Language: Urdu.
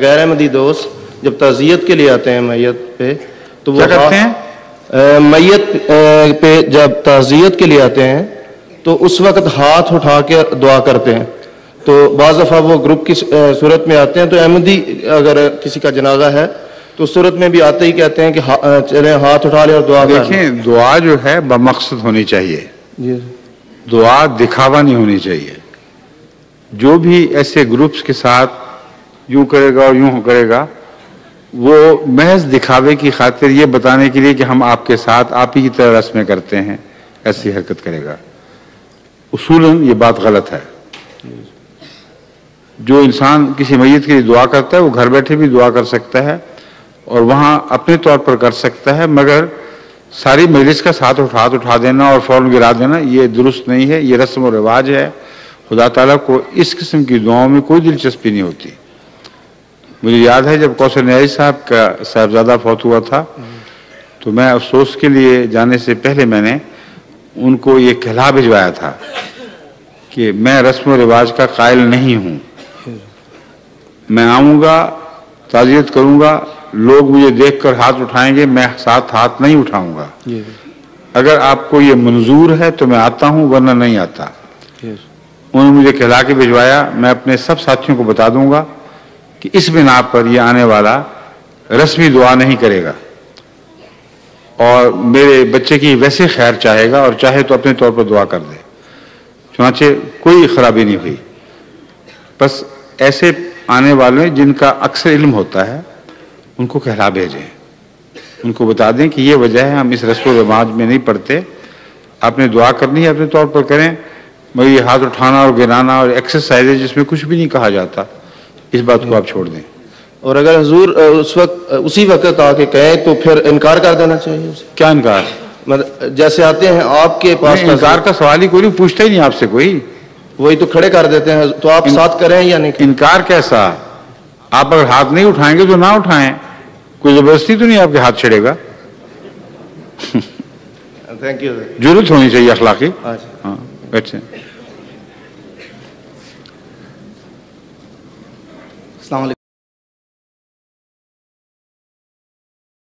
غیر احمدی دوست جب تعزیت کے لیے آتے ہیں میت پہ تو وہ کیا کرتے ہیں؟ میت پہ جب تعزیت کے لیے آتے ہیں تو اس وقت ہاتھ اٹھا کے دعا کرتے ہیں. تو بعض دفعہ وہ گروپ کی صورت میں آتے ہیں تو احمدی اگر کسی کا جنازہ ہے تو اس صورت میں بھی آتے ہی کہتے ہیں کہ چلیں ہاتھ اٹھا لیں اور دعا کریں. دیکھیں دعا جو ہے بمقصد ہونی چاہیے، جی دعا دکھاوا نہیں ہونی چاہیے. جو بھی ایسے گروپس کے ساتھ یوں کرے گا اور یوں کرے گا وہ محض دکھاوے کی خاطر یہ بتانے کے لیے کہ ہم آپ کے ساتھ آپ ہی کی طرح رسمیں کرتے ہیں ایسی حرکت کرے گا. اصولاً یہ بات غلط ہے. جو انسان کسی میت کے لیے دعا کرتا ہے وہ گھر بیٹھے بھی دعا کر سکتا ہے اور وہاں اپنے طور پر کر سکتا ہے، مگر ساری مجلس کا ساتھ اٹھا دینا اور فوراً گرا دینا یہ درست نہیں ہے. یہ رسم و رواج ہے. خدا تعالیٰ کو اس قسم کی دعاؤں میں کوئی دلچسپی نہیں ہوتی. مجھے یاد ہے جب کوثر نیازی صاحب کا صاحبزادہ فوت ہوا تھا تو میں افسوس کے لیے جانے سے پہلے میں نے ان کو یہ کہلا بھجوایا تھا کہ میں رسم و رواج کا قائل نہیں ہوں. میں آؤں گا، تعزیت کروں گا، لوگ مجھے دیکھ کر ہاتھ اٹھائیں گے، میں ساتھ ہاتھ نہیں اٹھاؤں گا. اگر آپ کو یہ منظور ہے تو میں آتا ہوں ورنہ نہیں آتا. انہوں نے مجھے کہلا کے بھجوایا. میں اپنے سب ساتھیوں کو بتا دوں گا کہ اس بنا پر یہ آنے والا رسمی دعا نہیں کرے گا اور میرے بچے کی ویسے خیر چاہے گا اور چاہے تو اپنے طور پر دعا کر دے. چنانچہ کوئی خرابی نہیں ہوئی. بس ایسے آنے والے جن کا اکثر علم ہوتا ہے ان کو کہلا بھیجیں، ان کو بتا دیں کہ یہ وجہ ہے ہم اس رسم و رواج میں نہیں پڑھتے. آپ نے دعا کرنی ہے اپنے طور پر کریں، مگر یہ ہاتھ اٹھانا اور گرانا اور ایکسرسائز ہے جس میں کچھ بھی نہیں کہا جاتا، اس بات کو آپ چھوڑ دیں. اور اگر حضور اسی وقت آ کے کہیں تو پھر انکار کر دینا چاہیے اسے. کیا انکار؟ مطلب جیسے آتے ہیں آپ کے پاس انکار کا سوال ہی کوئی نہیں، پوچھتا ہی نہیں آپ سے کوئی. وہی تو کھڑے کر دیتے ہیں تو آپ ساتھ کریں یا نہیں؟ انکار کیسا؟ آپ اگر ہاتھ نہیں اٹھائیں گے تو نہ اٹھائیں، کوئی زبردستی تو نہیں آپ کے ہاتھ چھڑے گا. Thank you. ضرورت ہونی چاہیے اخلاقی. ہاں بیٹھے. السلام علیکم.